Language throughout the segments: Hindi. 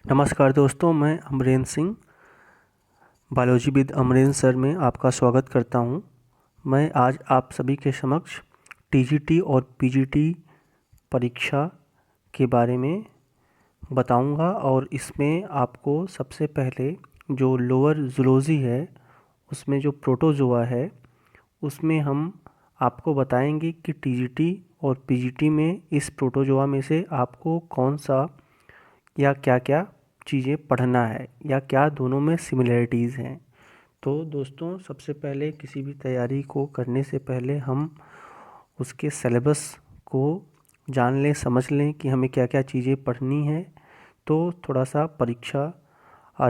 नमस्कार दोस्तों, मैं Amarendra Singh biology with Amarendra sir में आपका स्वागत करता हूं। मैं आज आप सभी के समक्ष टीजीटी और पीजीटी परीक्षा के बारे में बताऊंगा और इसमें आपको सबसे पहले जो लोअर जूलॉजी है उसमें जो प्रोटोजोआ है उसमें हम आपको बताएंगे कि टीजीटी और पीजीटी में इस प्रोटोजोआ में से आपको कौन सा या क्या क्या चीज़ें पढ़ना है या क्या दोनों में सिमिलरिटीज़ हैं। तो दोस्तों, सबसे पहले किसी भी तैयारी को करने से पहले हम उसके सिलेबस को जान लें, समझ लें कि हमें क्या क्या चीज़ें पढ़नी है, तो थोड़ा सा परीक्षा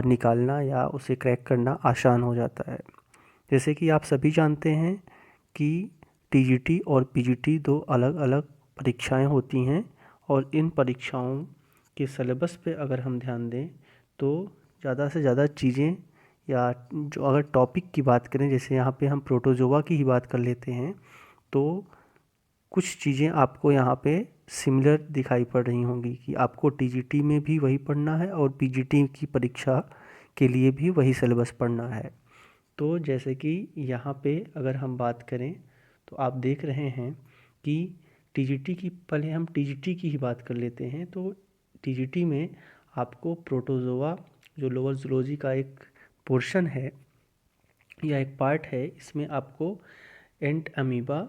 निकालना या उसे क्रैक करना आसान हो जाता है। जैसे कि आप सभी जानते हैं कि टीजीटी और पीजीटी दो अलग अलग परीक्षाएं होती हैं और इन परीक्षाओं के सिलेबस पे अगर हम ध्यान दें तो ज़्यादा से ज़्यादा चीज़ें या जो अगर टॉपिक की बात करें, जैसे यहाँ पे हम प्रोटोजोआ की ही बात कर लेते हैं, तो कुछ चीज़ें आपको यहाँ पे सिमिलर दिखाई पड़ रही होंगी कि आपको टीजीटी में भी वही पढ़ना है और पीजीटी की परीक्षा के लिए भी वही सिलेबस पढ़ना है। तो जैसे कि यहाँ पे अगर हम बात करें तो आप देख रहे हैं कि टीजीटी की, पहले हम टीजीटी की ही बात कर लेते हैं। तो टीजीटी में आपको प्रोटोजोआ जो लोअर जूलॉजी का एक पोर्शन है या एक पार्ट है, इसमें आपको एंट अमीबा,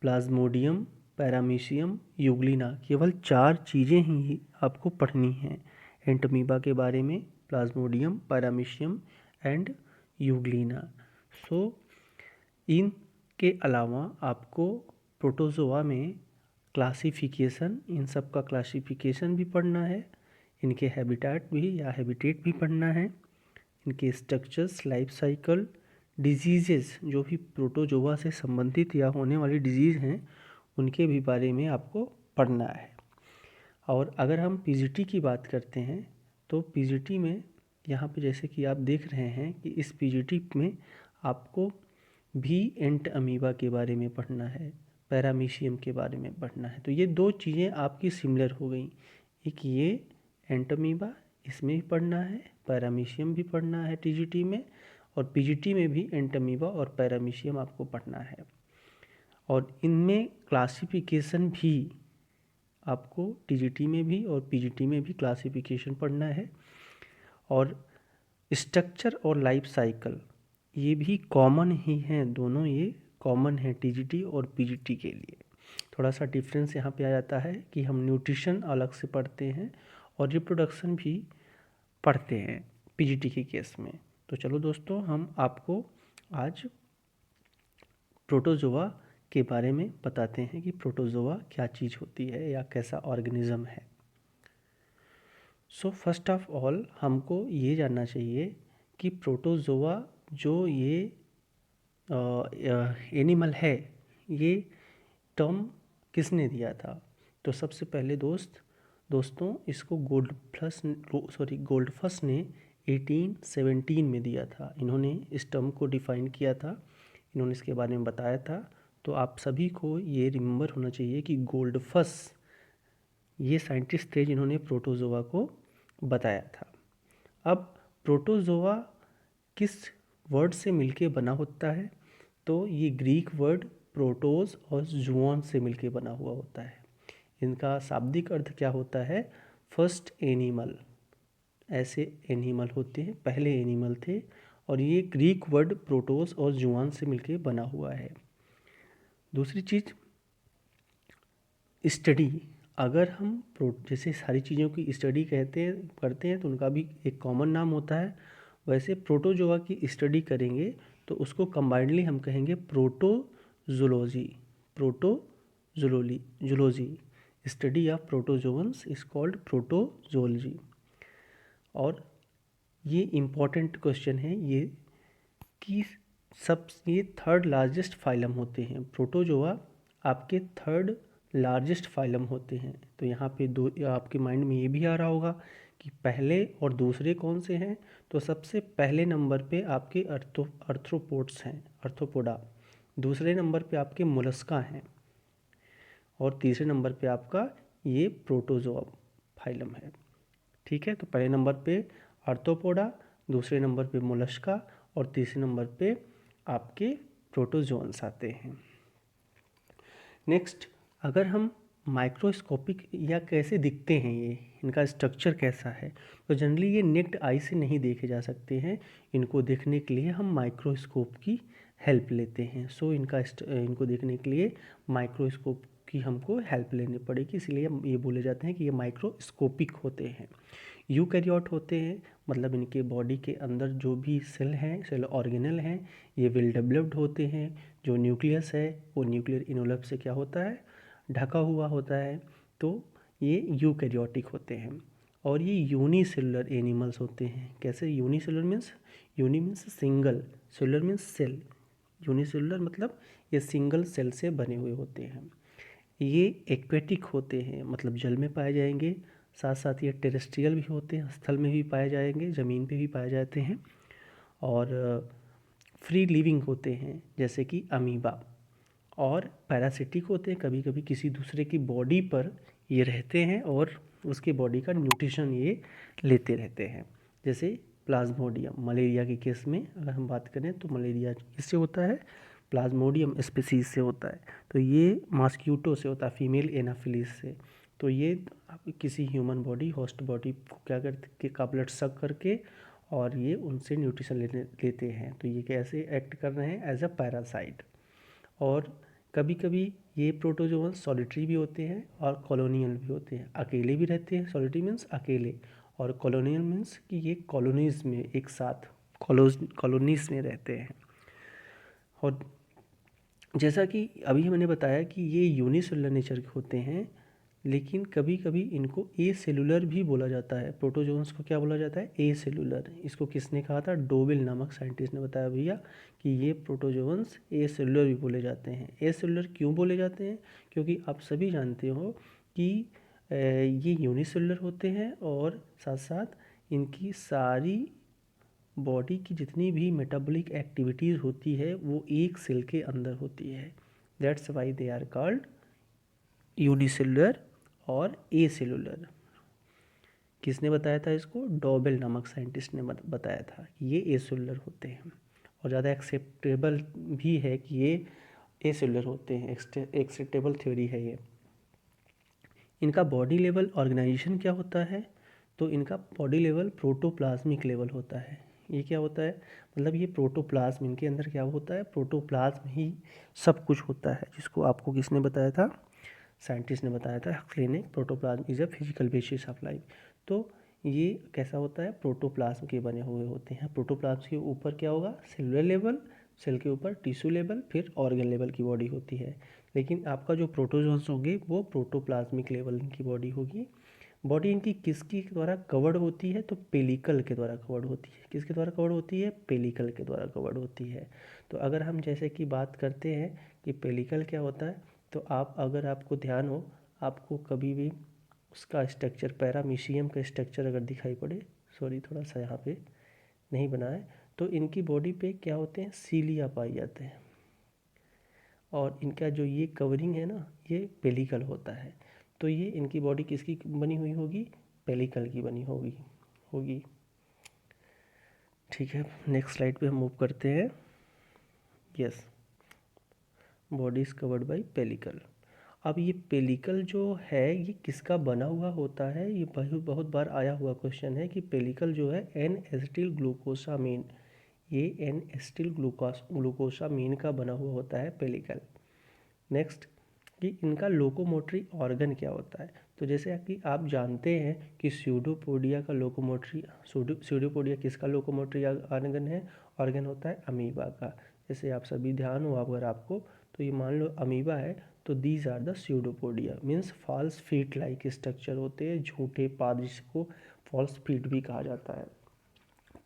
प्लाज्मोडियम, पैरामीशियम, यूग्लिना, केवल 4 चीज़ें ही आपको पढ़नी हैं एंट अमीबा के बारे में, प्लाज्मोडियम, पैरामीशियम एंड यूग्लिना। सो इनके अलावा आपको प्रोटोजोआ में क्लासिफिकेशन, इन सब का क्लासिफिकेशन भी पढ़ना है, इनके हैबिटेट भी पढ़ना है, इनके स्ट्रक्चर्स, लाइफ साइकिल, डिजीज़ेस जो भी प्रोटोजोआ से संबंधित या होने वाली डिजीज़ हैं उनके भी बारे में आपको पढ़ना है। और अगर हम पीजीटी की बात करते हैं तो पीजीटी में यहाँ पे जैसे कि आप देख रहे हैं कि इस पीजीटी में आपको भी एंट अमीबा के बारे में पढ़ना है, पैरामीशियम के बारे में पढ़ना है। तो ये दो चीज़ें आपकी सिमिलर हो गई, एक ये एंट अमीबा इसमें भी पढ़ना है, पैरामीशियम भी पढ़ना है टीजीटी में, और पीजीटी में भी एंट अमीबा और पैरामीशियम आपको पढ़ना है। और इनमें क्लासिफिकेशन भी आपको टीजीटी में भी और पीजीटी में भी क्लासिफिकेशन पढ़ना है। और स्ट्रक्चर और लाइफ साइकिल ये भी कॉमन ही हैं, दोनों ये कॉमन है टीजीटी और पीजीटी के लिए। थोड़ा सा डिफरेंस यहाँ पे आ जाता है कि हम न्यूट्रिशन अलग से पढ़ते हैं और रिप्रोडक्शन भी पढ़ते हैं पीजीटी के केस में। तो चलो दोस्तों, हम आपको आज प्रोटोजोआ के बारे में बताते हैं कि प्रोटोजोआ क्या चीज़ होती है या कैसा ऑर्गेनिज्म है। सो फर्स्ट ऑफ ऑल हमको ये जानना चाहिए कि प्रोटोजोआ जो ये एनिमल है, ये टर्म किसने दिया था। तो सबसे पहले दोस्तों इसको गोल्डफस ने 1817 में दिया था। इन्होंने इस टर्म को डिफ़ाइन किया था, इन्होंने इसके बारे में बताया था। तो आप सभी को ये रिमेंबर होना चाहिए कि गोल्डफस ये साइंटिस्ट थे जिन्होंने प्रोटोजोआ को बताया था। अब प्रोटोजोआ किस वर्ड से मिलके बना होता है, तो ये ग्रीक वर्ड प्रोटोज और जुऑन से मिलके बना हुआ होता है। इनका शाब्दिक अर्थ क्या होता है, फर्स्ट एनिमल। ऐसे एनिमल होते हैं, पहले एनिमल थे, और ये ग्रीक वर्ड प्रोटोज और जुआन से मिलके बना हुआ है। दूसरी चीज़, स्टडी। अगर हम जैसे सारी चीज़ों की स्टडी करते हैं तो उनका भी एक कॉमन नाम होता है, वैसे प्रोटोजोआ की स्टडी करेंगे तो उसको कंबाइंडली हम कहेंगे protozoology. Protozoology, study of protozoans is called protozoology. और ये इम्पॉर्टेंट क्वेश्चन है ये कि ये थर्ड लार्जेस्ट फाइलम होते हैं। प्रोटोजोआ आपके थर्ड लार्जेस्ट फाइलम होते हैं। तो यहाँ पे दो आपके माइंड में ये भी आ रहा होगा कि पहले और दूसरे कौन से हैं। तो सबसे पहले नंबर पे आपके अर्थ्रोपोड्स हैं, अर्थ्रोपोडा। दूसरे नंबर पे आपके मोलस्का हैं और तीसरे नंबर पे आपका ये प्रोटोजोआ फाइलम है। ठीक है। तो पहले नंबर पे आर्थ्रोपोडा, दूसरे नंबर पे मोलस्का और तीसरे नंबर पे आपके प्रोटोजोन्स आते हैं। नेक्स्ट, अगर हम माइक्रोस्कोपिक या कैसे दिखते हैं ये, इनका स्ट्रक्चर कैसा है, तो जनरली ये नेक्ड आई से नहीं देखे जा सकते हैं। इनको देखने के लिए हम माइक्रोस्कोप की हेल्प लेते हैं। सो इनको देखने के लिए माइक्रोस्कोप की हमको हेल्प लेनी पड़ेगी, इसलिए ये बोले जाते हैं कि ये माइक्रोस्कोपिक होते हैं। यूकैरियोट होते हैं, मतलब इनके बॉडी के अंदर जो भी सेल हैं, सेल ऑर्गेनल हैं, ये वेल डेवलप्ड होते हैं। जो न्यूक्लियस है वो न्यूक्लियर इनवलप से क्या होता है, ढका हुआ होता है। तो ये यूकैरियोटिक होते हैं। और ये यूनिसेलुलर एनिमल्स होते हैं। कैसे unicellular means, uni means single, cellular means cell, unicellular मतलब ये सिंगल सेल से बने हुए होते हैं। ये एक्वेटिक होते हैं, मतलब जल में पाए जाएंगे। साथ साथ ये टेरेस्ट्रियल भी होते हैं, स्थल में भी पाए जाएंगे, ज़मीन पे भी पाए जाते हैं। और फ्री लिविंग होते हैं, जैसे कि अमीबा। और पैरासिटिक होते हैं, कभी कभी किसी दूसरे की बॉडी पर ये रहते हैं और उसके बॉडी का न्यूट्रिशन ये लेते रहते हैं। जैसे प्लाज्मोडियम, मलेरिया के केस में अगर हम बात करें तो मलेरिया किससे होता है, प्लाज्मोडियम स्पीसीज से होता है। तो ये मॉस्क्यूटो से होता है, फीमेल एनाफिलिस से। तो ये किसी ह्यूमन बॉडी, होस्ट बॉडी को क्या करके का ब्लड सक करके और ये उनसे न्यूट्रिशन लेते हैं। तो ये कैसे एक्ट कर रहे हैं, एज अ पैरासाइट। और कभी कभी ये प्रोटोजोअन्स सॉलिटरी भी होते हैं और कॉलोनियल भी होते हैं। अकेले भी रहते हैं, सॉलिटरी मीन्स अकेले, और कॉलोनियल मीन्स कि ये कॉलोनीज में एक साथ कॉलोनीज में रहते हैं। और जैसा कि अभी मैंने बताया कि ये यूनिसेलुलर नेचर के होते हैं, लेकिन कभी कभी इनको ए सेलुलर भी बोला जाता है। प्रोटोजोन्स को क्या बोला जाता है, ए सेलुलर। इसको किसने कहा था, डोवेल नामक साइंटिस्ट ने बताया भैया कि ये प्रोटोजोन्स ए सेलुलर भी बोले जाते हैं। ए सेलुलर क्यों बोले जाते हैं, क्योंकि आप सभी जानते हो कि ये यूनिसेलुलर होते हैं और साथ साथ इनकी सारी बॉडी की जितनी भी मेटाबॉलिक एक्टिविटीज़ होती है वो एक सेल के अंदर होती है। That's why they are called unicellular और ए सेलुलर। किसने बताया था इसको, डॉबेल नामक साइंटिस्ट ने बताया था कि ये ए सेलुलर होते हैं। और ज़्यादा एक्सेप्टेबल भी है कि ये ए सेलुलर होते हैं, एक्सेप्टेबल थ्योरी है ये। इनका बॉडी लेवल ऑर्गेनाइजेशन क्या होता है, तो इनका बॉडी लेवल प्रोटोप्लाज्मिक लेवल होता है। ये क्या होता है, मतलब ये प्रोटोप्लाज्म, इनके अंदर क्या होता है, प्रोटोप्लाज्म ही सब कुछ होता है। जिसको आपको किसने बताया था, साइंटिस्ट ने बताया था, हक्सले ने। Protoplasm is a physical basis of life. तो ये कैसा होता है, प्रोटोप्लाज्म के बने हुए होते हैं। प्रोटोप्लाज्म के ऊपर क्या होगा, सेलुलर लेवल, सेल के ऊपर टिश्यू लेवल, फिर ऑर्गन लेवल की बॉडी होती है। लेकिन आपका जो प्रोटोजोन्स होंगे वो प्रोटोप्लाज्मिक लेवल की बॉडी होगी। बॉडी इनकी किसके द्वारा कवर्ड होती है, तो पेलिकल के द्वारा कवर्ड होती है। किसके द्वारा कवर्ड होती है, पेलिकल के द्वारा कवर्ड होती है। तो अगर हम जैसे कि बात करते हैं कि पेलिकल क्या होता है, तो अगर आपको ध्यान हो, आपको कभी भी उसका स्ट्रक्चर, पैरामीशियम का स्ट्रक्चर अगर दिखाई पड़े, सॉरी थोड़ा सा यहाँ पे नहीं बना है, तो इनकी बॉडी पे क्या होते हैं, सीलिया पाए जाते हैं। और इनका जो ये कवरिंग है ना, ये पेलिकल होता है। तो ये इनकी बॉडी किसकी बनी हुई होगी, पेलिकल की बनी होगी। ठीक है, नेक्स्ट स्लाइड पे हम मूव करते हैं। Yes, body is covered by pellicle. अब ये पेलिकल जो है ये किसका बना हुआ होता है, ये बहुत बार आया हुआ क्वेश्चन है कि पेलिकल जो है एन एसिटिल ग्लूकोसामीन, ये एन एसिटिल ग्लूकोसामीन का बना हुआ होता है पेलिकल। नेक्स्ट, कि इनका लोकोमोटरी ऑर्गन क्या होता है, तो जैसे कि आप जानते हैं कि स्यूडोपोडिया का स्यूडोपोडिया किसका लोकोमोटरी ऑर्गन होता है, अमीबा का। जैसे आप सभी ध्यान हो अगर आपको, तो ये मान लो अमीबा है, तो these are the pseudopodia, means false feet like structure होते हैं, झूठे पाद, जिसको फॉल्स फीट भी कहा जाता है।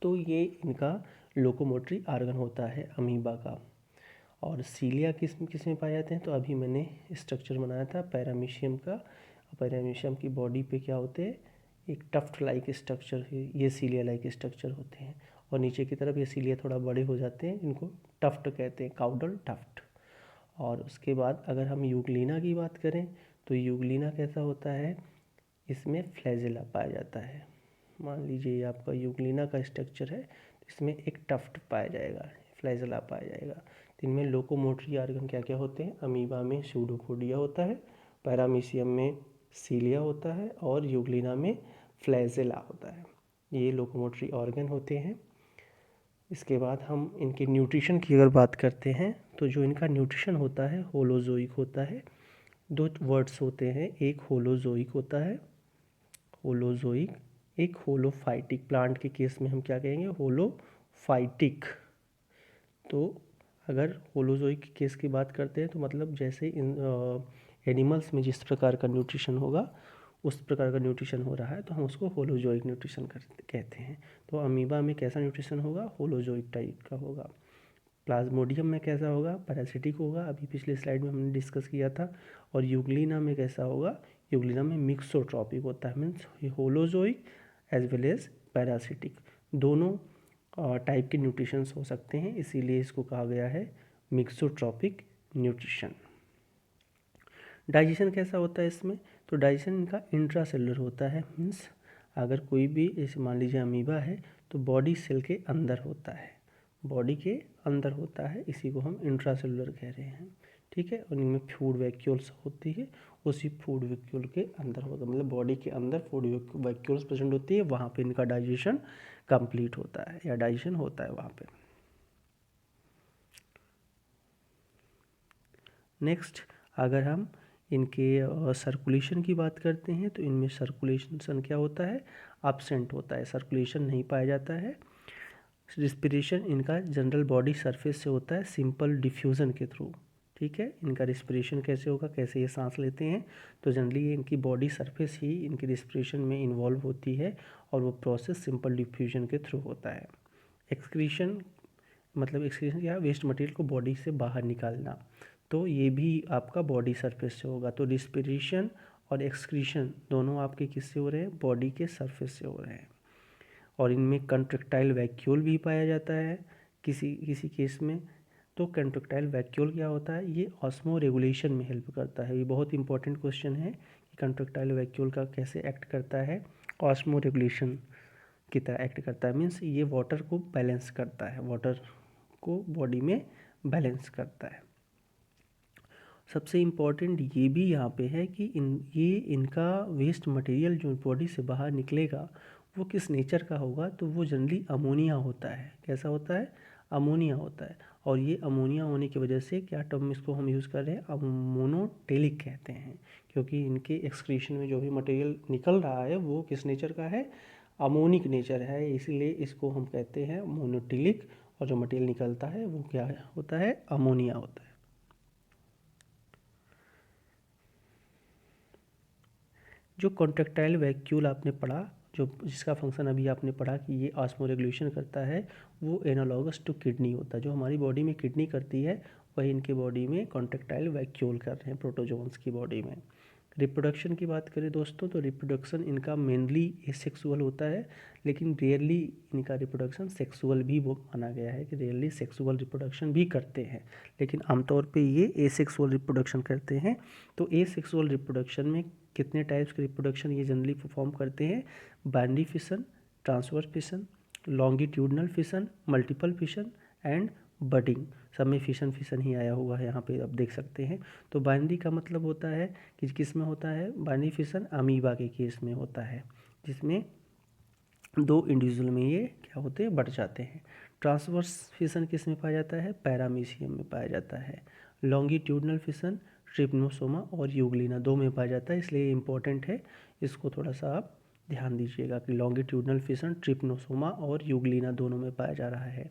तो ये इनका लोकोमोटरी ऑर्गन होता है अमीबा का। और सीलिया किस में पाए जाते हैं, तो अभी मैंने स्ट्रक्चर बनाया था पैरामीशियम का। पैरामीशियम की बॉडी पे क्या होते हैं, एक टफ्ट लाइक स्ट्रक्चर है, ये सीलिया लाइक स्ट्रक्चर होते हैं। और नीचे की तरफ ये सीलिया थोड़ा बड़े हो जाते हैं, इनको टफ्ट कहते हैं, काउडल टफ्ट। और उसके बाद अगर हम यूग्लिना की बात करें, तो यूग्लिना कैसा होता है, इसमें फ्लैजेला पाया जाता है। मान लीजिए ये आपका यूग्लिना का स्ट्रक्चर है, तो इसमें एक टफ्ट पाया जाएगा, फ्लैजेला पाया जाएगा। तो इनमें लोकोमोटरी ऑर्गन क्या क्या होते हैं? अमीबा में सूडोपोडिया होता है, पैरामीशियम में सीलिया होता है और यूग्लिना में फ्लैजेला होता है। ये लोकोमोटरी ऑर्गन होते हैं। इसके बाद हम इनके न्यूट्रिशन की अगर बात करते हैं तो जो इनका न्यूट्रिशन होता है होलोजोइक होता है। दो वर्ड्स होते हैं, एक होलोजोइक होता है, होलोजोइक, एक होलोफाइटिक। प्लांट के केस में हम क्या कहेंगे? होलोफाइटिक। तो अगर होलोजोइक के केस की बात करते हैं तो मतलब जैसे इन एनिमल्स में जिस प्रकार का न्यूट्रिशन होगा उस प्रकार का न्यूट्रिशन हो रहा है तो हम उसको होलोजोइक न्यूट्रिशन कहते हैं। तो अमीबा में कैसा न्यूट्रिशन होगा? होलोजोइक टाइप का होगा। प्लाज्मोडियम में कैसा होगा? पैरासिटिक होगा, अभी पिछले स्लाइड में हमने डिस्कस किया था। और यूग्लिना में कैसा होगा? यूग्लिना में मिक्सोट्रॉपिक होता है, means holozoic as well as parasitic, दोनों टाइप के न्यूट्रिशंस हो सकते हैं, इसीलिए इसको कहा गया है मिक्सोट्रॉपिक न्यूट्रिशन। डाइजेशन कैसा होता है इसमें? तो डाइजेशन इनका इंट्रासेलुलर होता है, मीन्स अगर कोई भी जैसे मान लीजिए अमीबा है तो बॉडी सेल के अंदर होता है, बॉडी के अंदर होता है, इसी को हम इंट्रासेलुलर कह रहे हैं, ठीक है। और इनमें फूड वैक्यूल्स होती है, उसी फूड वैक्यूल के अंदर होता है, मतलब बॉडी के अंदर फूड वैक्यूल्स प्रेजेंट होती है, वहाँ पे इनका डाइजेशन कंप्लीट होता है या डाइजेशन होता है वहाँ पे। नेक्स्ट अगर हम इनके सर्कुलेशन की बात करते हैं तो इनमें सर्कुलेशन क्या होता है? एब्सेंट होता है, सर्कुलेशन नहीं पाया जाता है। रिस्पिरेशन इनका जनरल बॉडी सरफेस से होता है, सिंपल डिफ्यूज़न के थ्रू, ठीक है। इनका रिस्पिरेशन कैसे होगा, कैसे ये सांस लेते हैं? तो जनरली ये इनकी बॉडी सरफेस ही इनकी रिस्पिरेशन में इन्वॉल्व होती है और वो प्रोसेस सिंपल डिफ्यूजन के थ्रू होता है। एक्सक्रीशन मतलब एक्सक्रीशन क्या? वेस्ट मटेरियल को बॉडी से बाहर निकालना, तो ये भी आपका बॉडी सरफेस से होगा। तो रिस्पिरेशन और एक्सक्रीशन दोनों आपके किससे हो रहे हैं? बॉडी के सरफेस से हो रहे हैं। और इनमें कंट्रैक्टाइल वैक्यूल भी पाया जाता है किसी किसी केस में। तो कंट्रैक्टाइल वैक्यूल क्या होता है? ये ऑस्मो रेगुलेशन में हेल्प करता है। ये बहुत इंपॉर्टेंट क्वेश्चन है कि कंट्रैक्टाइल वैक्यूल का कैसे एक्ट करता है? ऑस्मो रेगुलेशन की तरह एक्ट करता है, मीन्स ये वाटर को बैलेंस करता है, वाटर को बॉडी में बैलेंस करता है। सबसे इम्पॉर्टेंट ये भी यहाँ पे है कि इनका वेस्ट मटेरियल जो बॉडी से बाहर निकलेगा वो किस नेचर का होगा? तो वो जनरली अमोनिया होता है। कैसा होता है? अमोनिया होता है। और ये अमोनिया होने की वजह से क्या टर्म इसको हम यूज़ कर रहे हैं? अमोनोटेलिक कहते हैं, क्योंकि इनके एक्सक्रीशन में जो भी मटेरियल निकल रहा है वो किस नेचर का है? अमोनिक नेचर है, इसीलिए इसको हम कहते हैं मोनोटिलिक। और जो मटेरियल निकलता है वो क्या होता है? अमोनिया होता है। जो कॉन्ट्रैक्टाइल वैक्यूल आपने पढ़ा, जो जिसका फंक्शन अभी आपने पढ़ा कि ये ऑस्मो रेगुलेशन करता है, वो एनालॉगस टू किडनी होता है। जो हमारी बॉडी में किडनी करती है वही इनके बॉडी में कॉन्ट्रैक्टाइल वैक्यूल कर रहे हैं, प्रोटोजोन्स की बॉडी में। रिप्रोडक्शन की बात करें दोस्तों तो रिप्रोडक्शन इनका मेनली एसेक्सुअल होता है, लेकिन रेयरली इनका रिप्रोडक्शन सेक्सुअल भी वो माना गया है कि रेयरली सेक्सुअल रिप्रोडक्शन भी करते हैं, लेकिन आमतौर पे ये एसेक्सुअल रिप्रोडक्शन करते हैं। तो एसेक्सुअल रिप्रोडक्शन में कितने टाइप्स के रिप्रोडक्शन ये जनरली परफॉर्म करते हैं? Binary fission, transverse fission, longitudinal fission, multiple fission and budding. सब में फिशन ही आया हुआ है यहाँ पे आप देख सकते हैं। तो बाइनरी का मतलब होता है कि किस में होता है? बाइनरी फिशन अमीबा के केस में होता है, जिसमें दो इंडिविजुअल में ये क्या होते हैं? बढ़ जाते हैं। ट्रांसवर्स फिशन किस में पाया जाता है? पैरामीशियम में पाया जाता है। लॉन्गिट्यूडनल फिशन ट्रिप्नोसोमा और यूग्लिना दो में पाया जाता है, इसलिए इम्पोर्टेंट है, इसको थोड़ा सा आप ध्यान दीजिएगा कि लॉन्गिट्यूडनल फिशन ट्रिप्नोसोमा और यूग्लिना दोनों में पाया जा रहा है।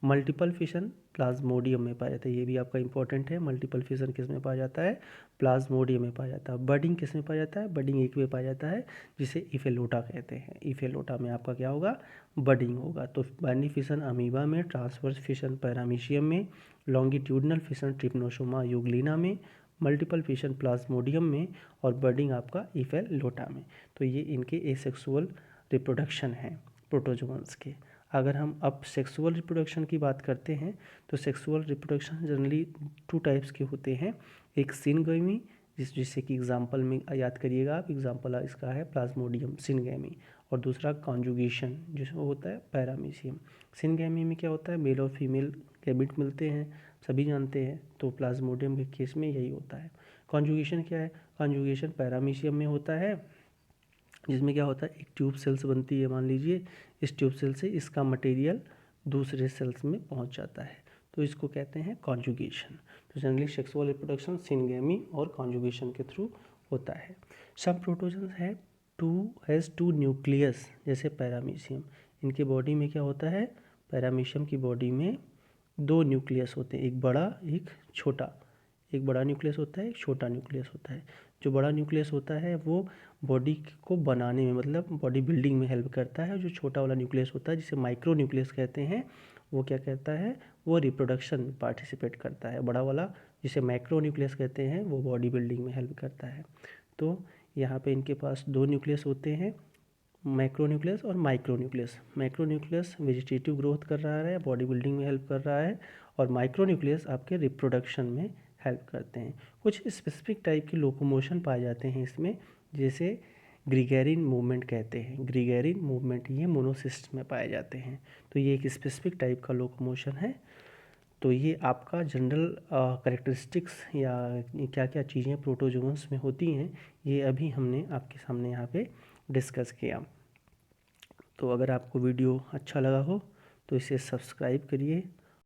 मल्टीपल फिशन प्लाज्मोडियम में पाया जाता है, ये भी आपका इंपॉर्टेंट है। मल्टीपल फिशन किस में पाया जाता है? प्लाज्मोडियम में पाया जाता है। बडिंग किस में पाया जाता है? बडिंग एक में पाया जाता है, जिसे इफेलोटा कहते हैं। इफेलोटा में आपका क्या होगा? बडिंग होगा। तो बाइनरी फिशन अमीबा में, ट्रांसवर्स फिशन पैरामीशियम में, लॉन्गिट्यूडनल फिशन ट्रिप्नोसोमा यूग्लिना में, मल्टीपल फिशन प्लाज्मोडियम में और बडिंग आपका इफेलोटा में। तो ये इनके एसेक्सुअल रिप्रोडक्शन हैं प्रोटोजोअन्स के। अगर हम अब सेक्सुअल रिप्रोडक्शन की बात करते हैं तो sexual reproduction generally two types के होते हैं। एक सिनगेमी, जिससे कि एग्जांपल में याद करिएगा आप, एग्जांपल इसका है प्लाज्मोडियम सिनगेमी, और दूसरा कॉन्जुगेशन जो होता है पैरामीशियम। सिनगैमी में क्या होता है, मेल और फीमेल गैमेट मिलते हैं, सभी जानते हैं, तो प्लाज्मोडियम के केस में यही होता है। कॉन्जुगेशन क्या है, कॉन्जुगेशन पैरामीशियम में होता है, जिसमें क्या होता है एक ट्यूब सेल्स बनती है, मान लीजिए इस ट्यूब सेल से इसका मटेरियल दूसरे सेल्स में पहुंच जाता है, तो इसको कहते हैं कॉन्जुगेशन। तो जनरली सेक्सुअल रिप्रोडक्शन सिनगैमी और कॉन्जुगेशन के थ्रू होता है। सब प्रोटोजन्स है हैज़ टू न्यूक्लियस, जैसे पैरामीशियम, इनके बॉडी में क्या होता है, पैरामीशियम की बॉडी में 2 न्यूक्लियस होते हैं, एक बड़ा एक छोटा, एक बड़ा न्यूक्लियस होता है एक छोटा न्यूक्लियस होता है। जो बड़ा न्यूक्लियस होता है वो बॉडी को बनाने में, मतलब बॉडी बिल्डिंग में हेल्प करता है। जो छोटा वाला न्यूक्लियस होता है जिसे माइक्रो न्यूक्लियस कहते हैं, वो क्या कहता है, वो रिप्रोडक्शन में पार्टिसिपेट करता है। बड़ा वाला जिसे मैक्रो न्यूक्लियस कहते हैं वो बॉडी बिल्डिंग में हेल्प करता है। तो यहाँ पे इनके पास 2 न्यूक्लियस होते हैं, मैक्रो न्यूक्लियस और micro nucleus. Macro nucleus vegetative growth कर रहा है, बॉडी बिल्डिंग में हेल्प कर रहा है, और माइक्रो न्यूक्लियस आपके रिप्रोडक्शन में हेल्प करते हैं। कुछ स्पेसिफिक टाइप के लोकोमोशन पाए जाते हैं इसमें, जैसे ग्रीगेरिन मूवमेंट कहते हैं। ग्रीगेरिन मूवमेंट ये मोनोसिस्ट में पाए जाते हैं, तो ये एक स्पेसिफिक टाइप का लोकोमोशन है। तो ये आपका जनरल करेक्टरिस्टिक्स या क्या क्या चीज़ें प्रोटोजोन्स में होती हैं, ये अभी हमने आपके सामने यहाँ पे डिस्कस किया। तो अगर आपको वीडियो अच्छा लगा हो तो इसे सब्सक्राइब करिए